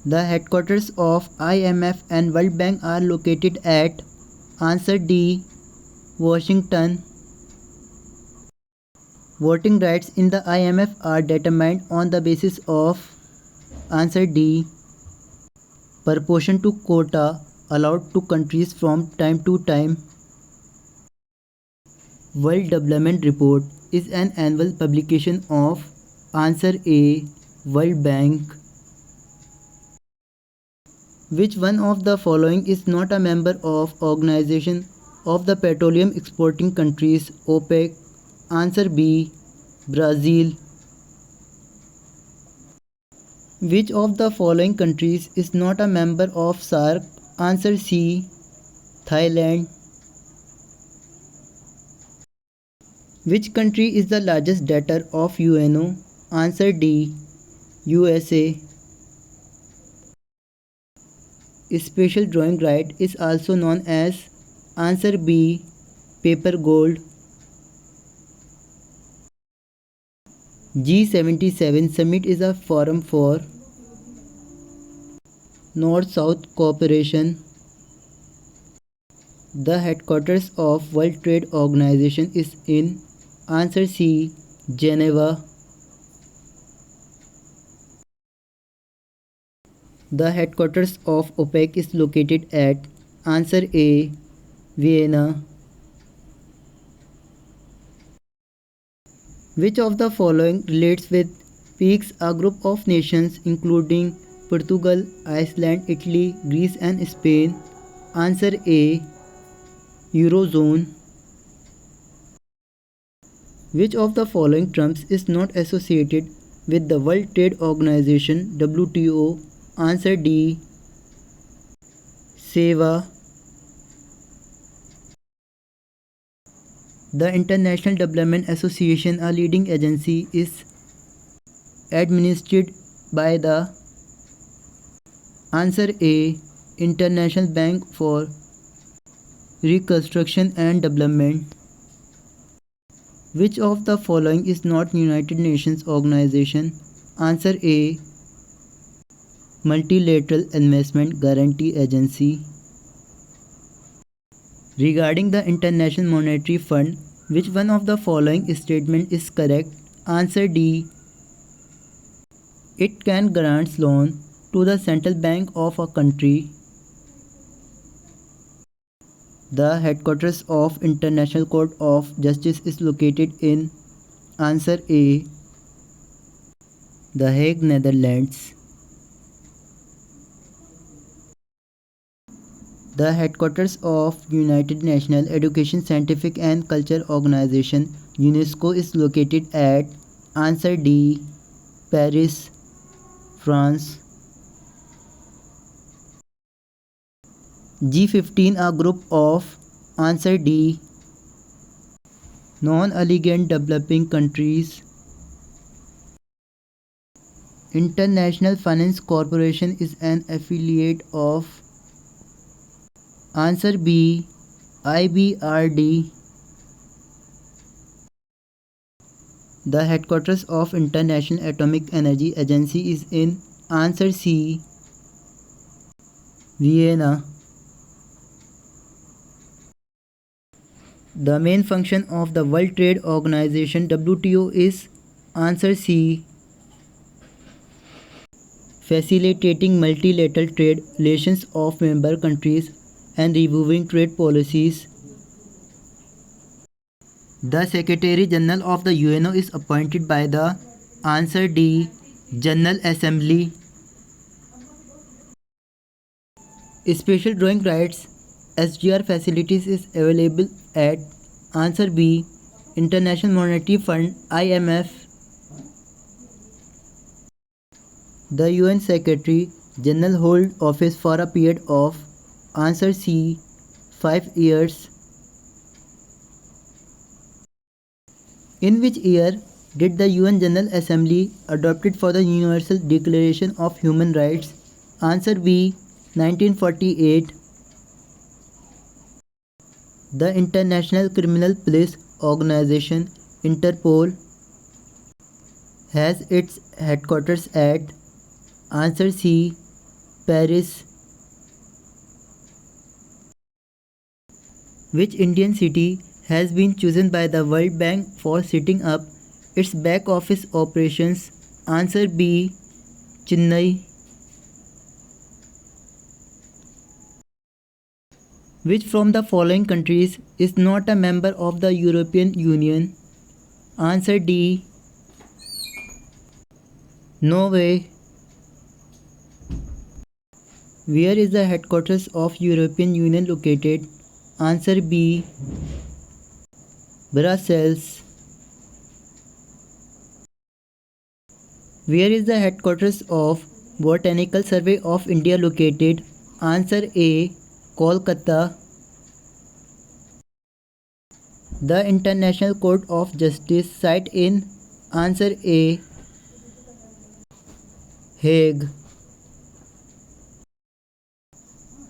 The headquarters of IMF and World Bank are located at answer D. Washington. Voting rights in the IMF are determined on the basis of answer D. Proportion to quota allowed to countries from time to time. World Development Report is an annual publication of answer A. World Bank. Which one of the following is not a member of Organization of the Petroleum Exporting Countries OPEC? Answer B. Brazil. Which of the following countries is not a member of SAARC? Answer C. Thailand. Which country is the largest debtor of UNO? Answer D. USA. Special drawing right is also known as answer B. Paper gold. G77 summit is a forum for North-South cooperation. The headquarters of World Trade Organization is in answer C. Geneva. The headquarters of OPEC is located at answer A. Vienna. Which of the following relates with PIIGS, a group of nations including Portugal, Iceland, Italy, Greece and Spain? Answer A. Eurozone. Which of the following terms is not associated with the World Trade Organization WTO? Answer D. SEWA. The International Development Association, a leading agency, is administered by the answer A. International Bank for Reconstruction and Development. Which of the following is not United Nations Organization? Answer A. Multilateral Investment Guarantee Agency. Regarding the International Monetary Fund, which one of the following statement is correct? Answer D. It can grant loan to the central bank of a country. The headquarters of International Court of Justice is located in answer A. The Hague, Netherlands. The headquarters of United Nations Education, Scientific and Culture Organization UNESCO is located at answer D. Paris, France. G15, a group of answer D. Non-aligned developing countries. International Finance Corporation is an affiliate of answer B. IBRD. The headquarters of International Atomic Energy Agency is in answer C. Vienna. The main function of the World Trade Organization WTO is answer C. Facilitating multilateral trade relations of member countries and reviewing trade policies. The Secretary General of the UNO is appointed by the answer D. General Assembly. Special drawing rights SDR facilities is available at answer B. International Monetary Fund IMF. The UN Secretary General holds office for a period of answer C. 5 years. In which year did the UN General Assembly adopted for the Universal Declaration of Human Rights? Answer B. 1948. The International Criminal Police Organization Interpol has its headquarters at answer C. Paris. Which Indian city has been chosen by the World Bank for setting up its back office operations? Answer B. Chennai. Which from the following countries is not a member of the European Union? Answer D. Norway. Where is the headquarters of European Union located? Answer B. Brussels. Where is the headquarters of Botanical Survey of India located? Answer A. Kolkata. The International Court of Justice site in? Answer A. Hague.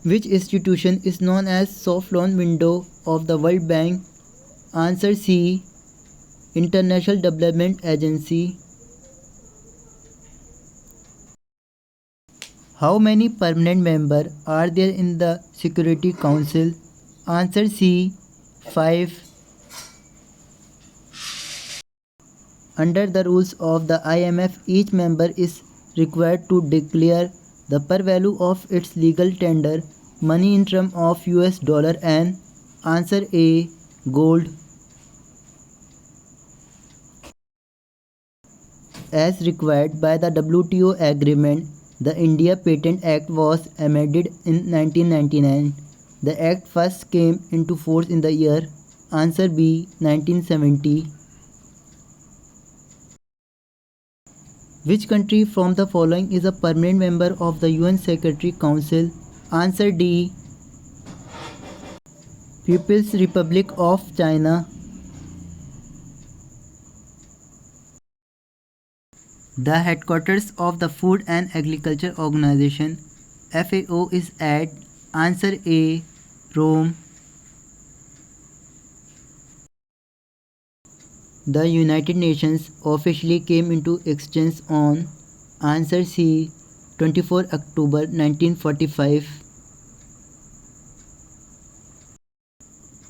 Which institution is known as soft loan window of the World Bank? Answer C. International Development Agency. How many permanent members are there in the Security Council? Answer C. 5. Under the rules of the IMF, each member is required to declare the par value of its legal tender money in terms of US dollar and answer A. Gold. As required by the WTO agreement, the India Patent Act was amended in 1999. The act first came into force in the year answer B. 1970. Which country from the following is a permanent member of the UN Security Council? Answer D. People's Republic of China. The headquarters of the Food and Agriculture Organization FAO is at answer A. Rome. The United Nations officially came into existence on answer C. 24 October 1945.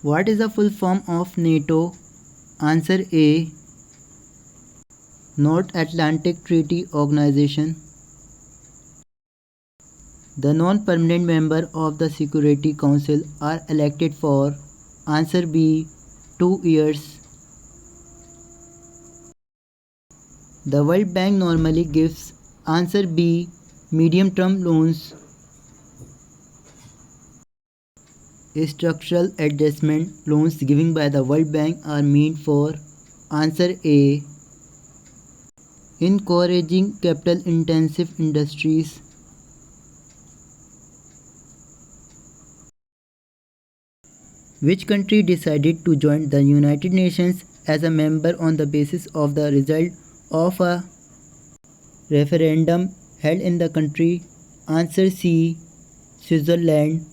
What is the full form of NATO? Answer A. North Atlantic Treaty Organization. The non-permanent members of the Security Council are elected for answer B. 2 years. The World Bank normally gives answer B. medium-term loans. Structural adjustment loans given by the World Bank are meant for answer A. encouraging capital-intensive industries. Which country decided to join the United Nations as a member on the basis of the result of a referendum held in the country? Answer C. Switzerland.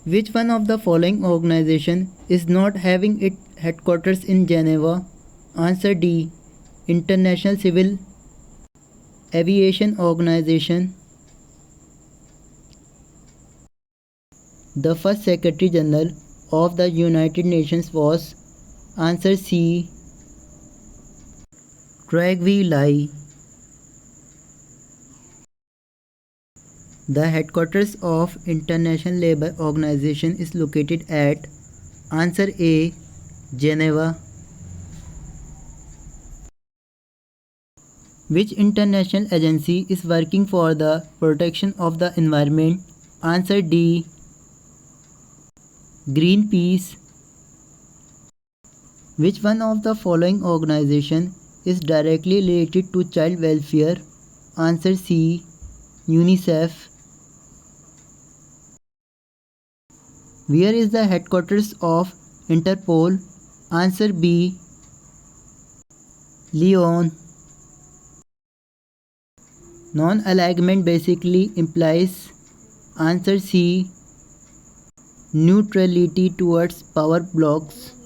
Which one of the following organization is not having its headquarters in Geneva? Answer D. International Civil Aviation Organization. The first Secretary General of the United Nations was answer C. Trygve Lie. The headquarters of International Labour Organization is located at answer A. Geneva. Which international agency is working for the protection of the environment? Answer D. Greenpeace. Which one of the following organization is directly related to child welfare? Answer C. UNICEF. Where is the headquarters of Interpol? Answer B. Lyon. Non-alignment basically implies answer C. Neutrality towards power blocks.